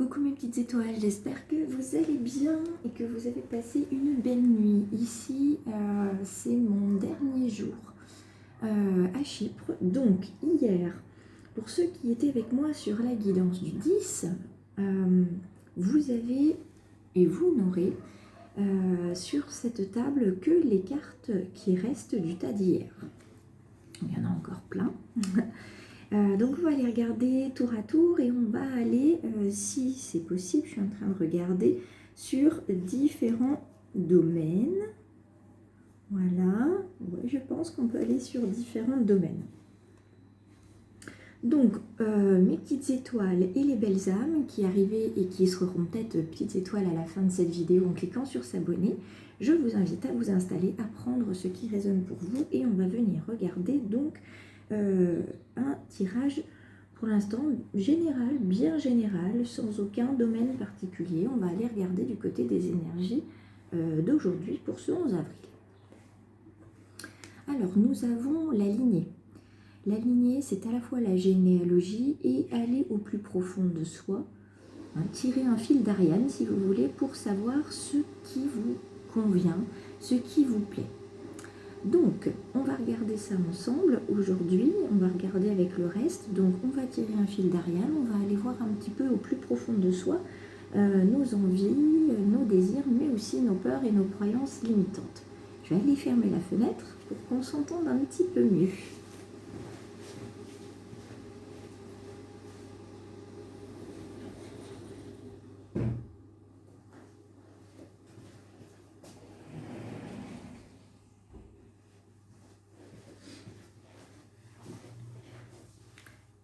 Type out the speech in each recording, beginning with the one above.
Coucou mes petites étoiles, j'espère que vous allez bien et que vous avez passé une belle nuit. Ici, c'est mon dernier jour à Chypre. Donc hier, pour ceux qui étaient avec moi sur la guidance du 10, vous avez et vous n'aurez sur cette table que les cartes qui restent du tas d'hier. Il y en a encore plein. Donc on va les regarder tour à tour et on va aller, si c'est possible, je suis en train de regarder sur différents domaines. Voilà, ouais, je pense qu'on peut aller sur différents domaines. Donc mes petites étoiles et les belles âmes qui arrivaient et qui seront peut-être petites étoiles à la fin de cette vidéo en cliquant sur s'abonner, je vous invite à vous installer, à prendre ce qui résonne pour vous et on va venir regarder donc un tirage pour l'instant général, bien général, sans aucun domaine particulier. On va aller regarder du côté des énergies d'aujourd'hui pour ce 11 avril. Alors nous avons la lignée. La lignée, c'est à la fois la généalogie et aller au plus profond de soi, tirer un fil d'Ariane si vous voulez pour savoir ce qui vous convient, ce qui vous plaît. Donc, on va regarder ça ensemble aujourd'hui, on va regarder avec le reste. Donc, on va tirer un fil d'Ariane, on va aller voir un petit peu au plus profond de soi nos envies, nos désirs, mais aussi nos peurs et nos croyances limitantes. Je vais aller fermer la fenêtre pour qu'on s'entende un petit peu mieux.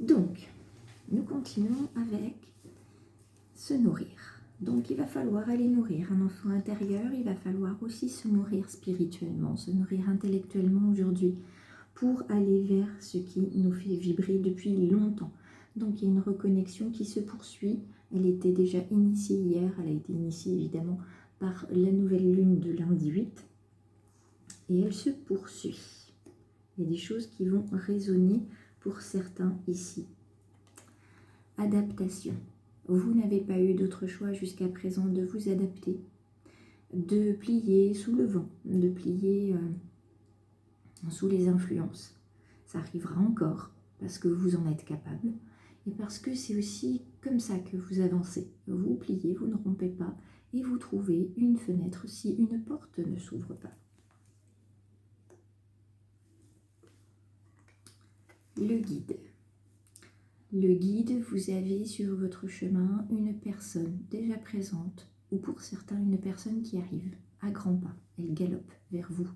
Donc, nous continuons avec se nourrir. Donc, il va falloir aller nourrir un enfant intérieur, il va falloir aussi se nourrir spirituellement, se nourrir intellectuellement aujourd'hui pour aller vers ce qui nous fait vibrer depuis longtemps. Donc, il y a une reconnexion qui se poursuit. Elle était déjà initiée hier, elle a été initiée évidemment par la nouvelle lune de lundi 8 et elle se poursuit. Il y a des choses qui vont résonner pour certains ici. Adaptation. Vous n'avez pas eu d'autre choix jusqu'à présent de vous adapter, de plier sous le vent, de plier sous les influences. Ça arrivera encore parce que vous en êtes capable et parce que c'est aussi comme ça que vous avancez. Vous pliez, vous ne rompez pas et vous trouvez une fenêtre si une porte ne s'ouvre pas. Le guide. Le guide, vous avez sur votre chemin une personne déjà présente, ou pour certains une personne qui arrive à grands pas. Elle galope vers vous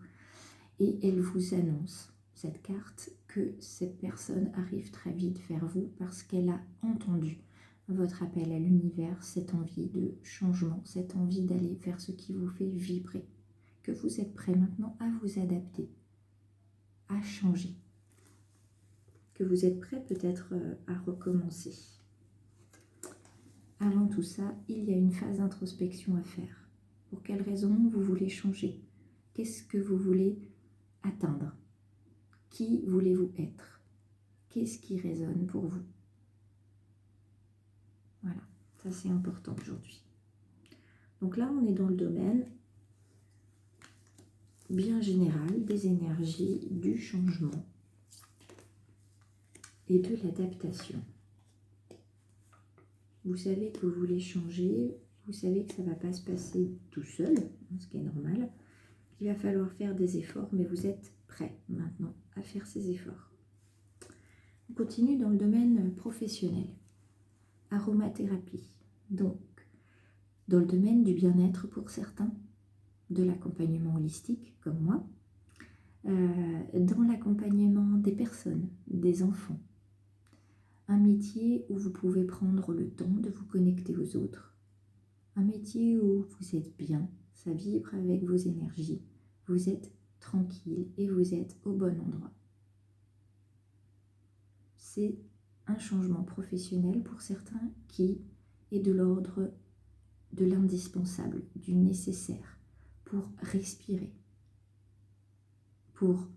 et elle vous annonce, cette carte, que cette personne arrive très vite vers vous parce qu'elle a entendu votre appel à l'univers, cette envie de changement, cette envie d'aller vers ce qui vous fait vibrer, que vous êtes prêt maintenant à vous adapter, à changer, que vous êtes prêt peut-être à recommencer. Avant tout ça, il y a une phase d'introspection à faire. Pour quelles raisons vous voulez changer? Qu'est-ce que vous voulez atteindre? Qui voulez-vous être? Qu'est-ce qui résonne pour vous? Voilà, ça c'est important aujourd'hui. Donc là, on est dans le domaine bien général des énergies, du changement et de l'adaptation. Vous savez que vous voulez changer, vous savez que ça ne va pas se passer tout seul, ce qui est normal. Il va falloir faire des efforts, mais vous êtes prêt maintenant à faire ces efforts. On continue dans le domaine professionnel. Aromathérapie. Donc, dans le domaine du bien-être pour certains, de l'accompagnement holistique, comme moi, dans l'accompagnement des personnes, des enfants. Un métier où vous pouvez prendre le temps de vous connecter aux autres. Un métier où vous êtes bien, ça vibre avec vos énergies. Vous êtes tranquille et vous êtes au bon endroit. C'est un changement professionnel pour certains qui est de l'ordre de l'indispensable, du nécessaire pour respirer, pour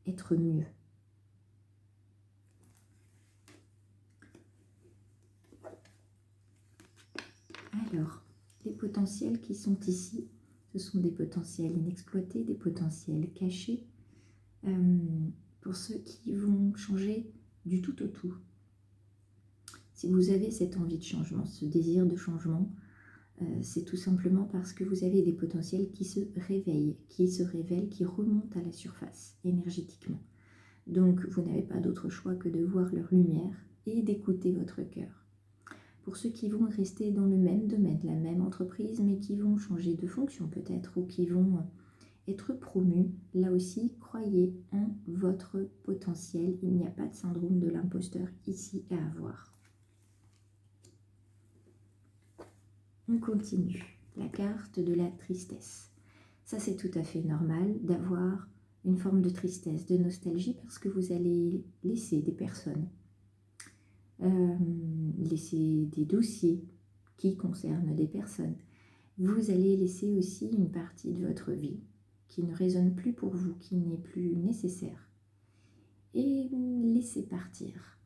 être mieux. Alors, les potentiels qui sont ici, ce sont des potentiels inexploités, des potentiels cachés, pour ceux qui vont changer du tout au tout. Si vous avez cette envie de changement, ce désir de changement, c'est tout simplement parce que vous avez des potentiels qui se réveillent, qui remontent à la surface énergétiquement. Donc, vous n'avez pas d'autre choix que de voir leur lumière et d'écouter votre cœur. Pour ceux qui vont rester dans le même domaine, la même entreprise, mais qui vont changer de fonction peut-être, ou qui vont être promus, là aussi, croyez en votre potentiel. Il n'y a pas de syndrome de l'imposteur ici à avoir. On continue. La carte de la tristesse. Ça, c'est tout à fait normal d'avoir une forme de tristesse, de nostalgie, parce que vous allez laisser des personnes, laisser des dossiers qui concernent des personnes. Vous allez laisser aussi une partie de votre vie qui ne résonne plus pour vous, qui n'est plus nécessaire. Et laisser partir.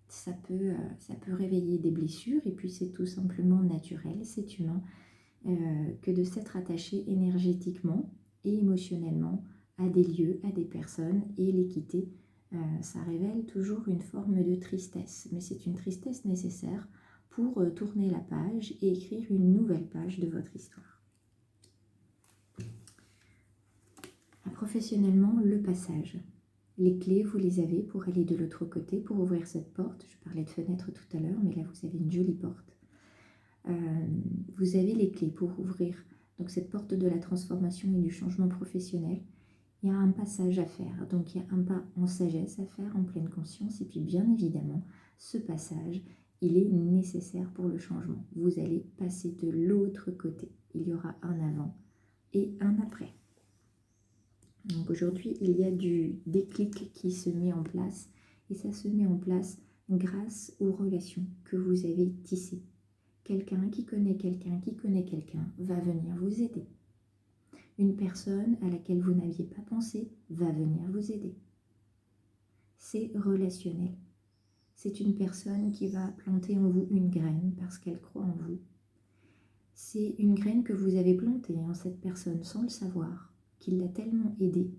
Ça peut réveiller des blessures, et puis c'est tout simplement naturel, c'est humain, que de s'être attaché énergétiquement et émotionnellement à des lieux, à des personnes, et les quitter. Ça révèle toujours une forme de tristesse, mais c'est une tristesse nécessaire pour tourner la page et écrire une nouvelle page de votre histoire. Professionnellement, le passage. Les clés, vous les avez pour aller de l'autre côté, pour ouvrir cette porte. Je parlais de fenêtre tout à l'heure, mais là, vous avez une jolie porte. Vous avez les clés pour ouvrir donc cette porte de la transformation et du changement professionnel. Il y a un passage à faire, donc il y a un pas en sagesse à faire, en pleine conscience, et puis bien évidemment, ce passage, il est nécessaire pour le changement. Vous allez passer de l'autre côté. Il y aura un avant et un après. Donc aujourd'hui, il y a du déclic qui se met en place, et ça se met en place grâce aux relations que vous avez tissées. Quelqu'un qui connaît quelqu'un va venir vous aider. Une personne à laquelle vous n'aviez pas pensé va venir vous aider. C'est relationnel. C'est une personne qui va planter en vous une graine parce qu'elle croit en vous. C'est une graine que vous avez plantée en cette personne sans le savoir, qui l'a tellement aidée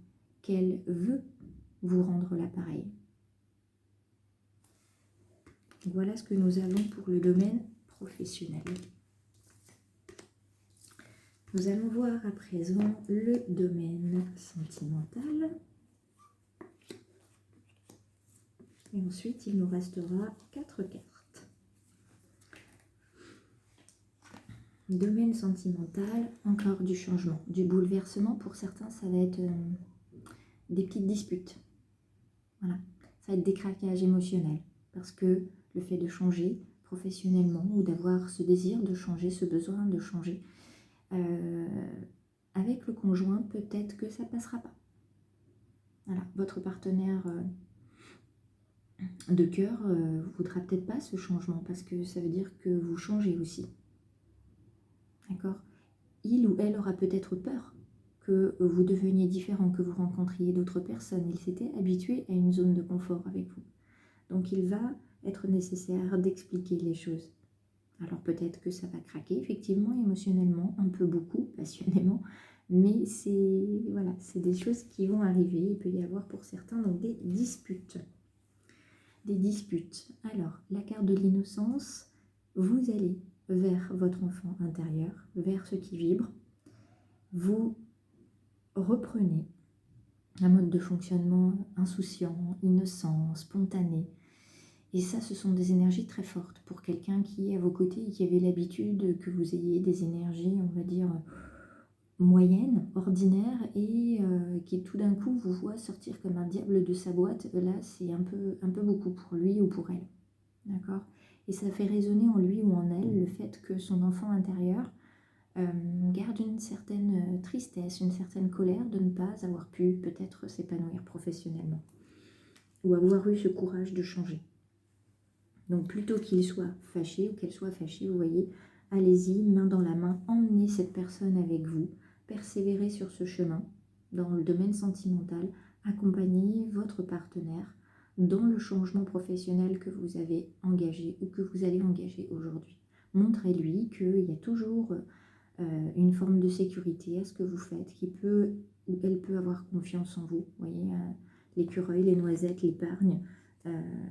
qu'elle veut vous rendre l'appareil. Voilà ce que nous avons pour le domaine professionnel. Nous allons voir à présent le domaine sentimental. Et ensuite, il nous restera 4 cartes. Domaine sentimental, encore du changement, du bouleversement. Pour certains, ça va être des petites disputes. Voilà, ça va être des craquages émotionnels. Parce que le fait de changer professionnellement ou d'avoir ce désir de changer, ce besoin de changer, avec le conjoint, peut-être que ça ne passera pas. Voilà, votre partenaire de cœur voudra peut-être pas ce changement parce que ça veut dire que vous changez aussi. D'accord ? Il ou elle aura peut-être peur que vous deveniez différent, que vous rencontriez d'autres personnes. Il s'était habitué à une zone de confort avec vous. Donc il va être nécessaire d'expliquer les choses. Alors peut-être que ça va craquer, effectivement, émotionnellement, un peu beaucoup, passionnément, mais c'est voilà, c'est des choses qui vont arriver. Il peut y avoir pour certains donc des disputes. Des disputes. Alors, la carte de l'innocence, vous allez vers votre enfant intérieur, vers ce qui vibre. Vous reprenez un mode de fonctionnement insouciant, innocent, spontané. Et ça, ce sont des énergies très fortes pour quelqu'un qui est à vos côtés et qui avait l'habitude que vous ayez des énergies, on va dire, moyennes, ordinaires, et qui tout d'un coup vous voit sortir comme un diable de sa boîte. Là, c'est un peu beaucoup pour lui ou pour elle. D'accord ? Et ça fait résonner en lui ou en elle le fait que son enfant intérieur garde une certaine tristesse, une certaine colère de ne pas avoir pu peut-être s'épanouir professionnellement ou avoir eu ce courage de changer. Donc plutôt qu'il soit fâché ou qu'elle soit fâchée, vous voyez, allez-y, main dans la main, emmenez cette personne avec vous, persévérez sur ce chemin dans le domaine sentimental, accompagnez votre partenaire dans le changement professionnel que vous avez engagé ou que vous allez engager aujourd'hui. montrez-lui qu'il y a toujours une forme de sécurité à ce que vous faites, elle peut avoir confiance en vous. Vous voyez, l'écureuil, les noisettes, l'épargne,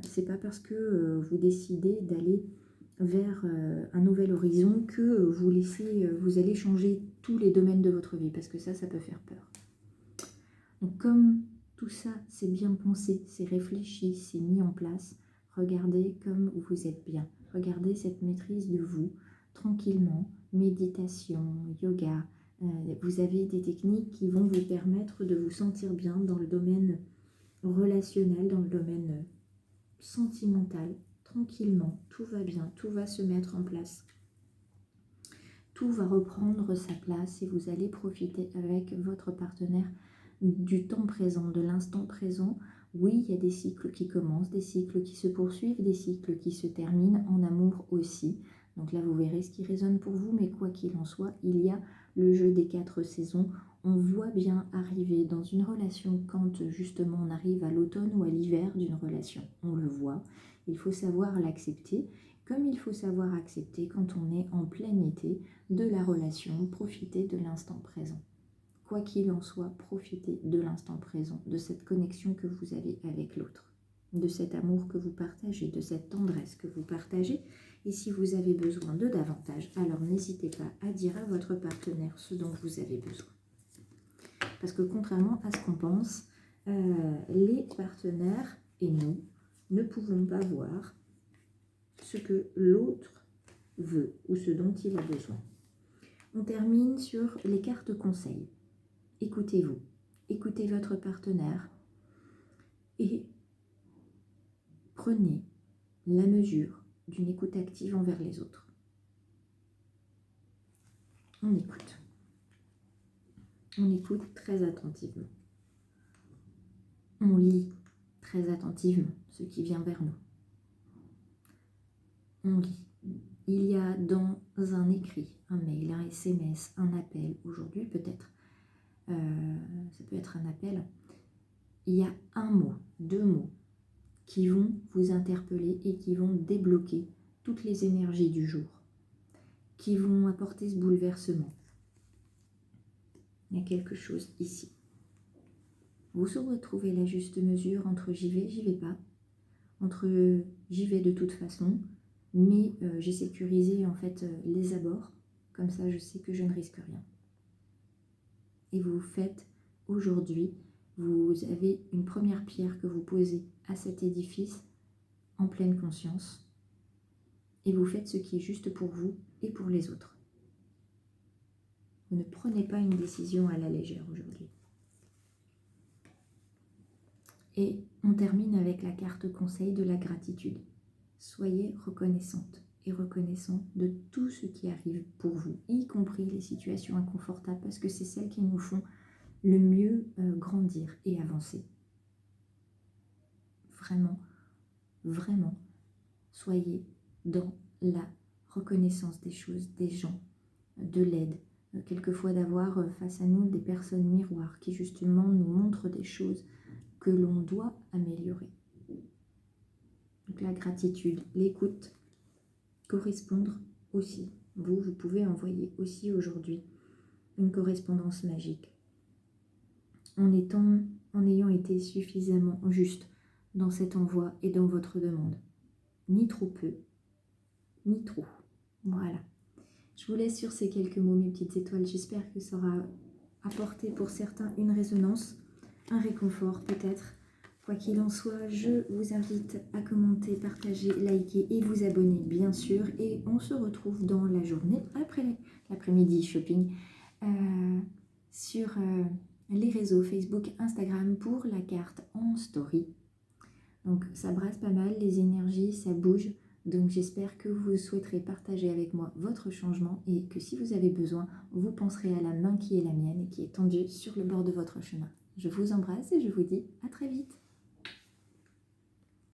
c'est pas parce que vous décidez d'aller vers un nouvel horizon que vous allez changer tous les domaines de votre vie, parce que ça peut faire peur. Donc comme tout ça, c'est bien pensé, c'est réfléchi, c'est mis en place, regardez comme vous êtes bien. Regardez cette maîtrise de vous, tranquillement, méditation, yoga. Vous avez des techniques qui vont vous permettre de vous sentir bien dans le domaine relationnel, dans le domaine sentimental. Tranquillement, tout va bien, tout va se mettre en place. Tout va reprendre sa place et vous allez profiter avec votre partenaire du temps présent, de l'instant présent. Oui, il y a des cycles qui commencent, des cycles qui se poursuivent, des cycles qui se terminent, en amour aussi. Donc là, vous verrez ce qui résonne pour vous, mais quoi qu'il en soit, il y a le jeu des 4 saisons. On voit bien arriver dans une relation quand justement on arrive à l'automne ou à l'hiver d'une relation. On le voit, il faut savoir l'accepter, comme il faut savoir accepter quand on est en plein été de la relation, profiter de l'instant présent. Quoi qu'il en soit, profitez de l'instant présent, de cette connexion que vous avez avec l'autre, de cet amour que vous partagez, de cette tendresse que vous partagez. Et si vous avez besoin de davantage, alors n'hésitez pas à dire à votre partenaire ce dont vous avez besoin. Parce que contrairement à ce qu'on pense, les partenaires et nous ne pouvons pas voir ce que l'autre veut ou ce dont il a besoin. On termine sur les cartes conseils. Écoutez-vous, écoutez votre partenaire et prenez la mesure d'une écoute active envers les autres. On écoute. On écoute très attentivement. On lit très attentivement ce qui vient vers nous. On lit. Il y a dans un écrit, un mail, un SMS, un appel, aujourd'hui peut-être, ça peut être un appel, il y a un mot, 2 mots qui vont vous interpeller et qui vont débloquer toutes les énergies du jour, qui vont apporter ce bouleversement. Il y a quelque chose ici. Vous saurez trouver la juste mesure entre j'y vais pas, entre j'y vais de toute façon, mais j'ai sécurisé en fait les abords, comme ça je sais que je ne risque rien. Et vous faites aujourd'hui, vous avez une première pierre que vous posez à cet édifice en pleine conscience, et vous faites ce qui est juste pour vous et pour les autres. Vous ne prenez pas une décision à la légère aujourd'hui. Et on termine avec la carte conseil de la gratitude. Soyez reconnaissante et reconnaissant de tout ce qui arrive pour vous, y compris les situations inconfortables, parce que c'est celles qui nous font le mieux grandir et avancer. Vraiment, vraiment, soyez dans la reconnaissance des choses, des gens, de l'aide, quelquefois d'avoir face à nous des personnes miroirs qui justement nous montrent des choses que l'on doit améliorer. Donc la gratitude, l'écoute, correspondre aussi. Vous pouvez envoyer aussi aujourd'hui une correspondance magique en ayant été suffisamment juste dans cet envoi et dans votre demande. Ni trop peu, ni trop. Voilà. Je vous laisse sur ces quelques mots, mes petites étoiles. J'espère que ça aura apporté pour certains une résonance, un réconfort peut-être. Quoi qu'il en soit, je vous invite à commenter, partager, liker et vous abonner bien sûr. Et on se retrouve dans la journée, après l'après-midi shopping, sur les réseaux Facebook, Instagram pour la carte en story. Donc ça brasse pas mal, les énergies, ça bouge. Donc j'espère que vous souhaiterez partager avec moi votre changement et que si vous avez besoin, vous penserez à la main qui est la mienne et qui est tendue sur le bord de votre chemin. Je vous embrasse et je vous dis à très vite.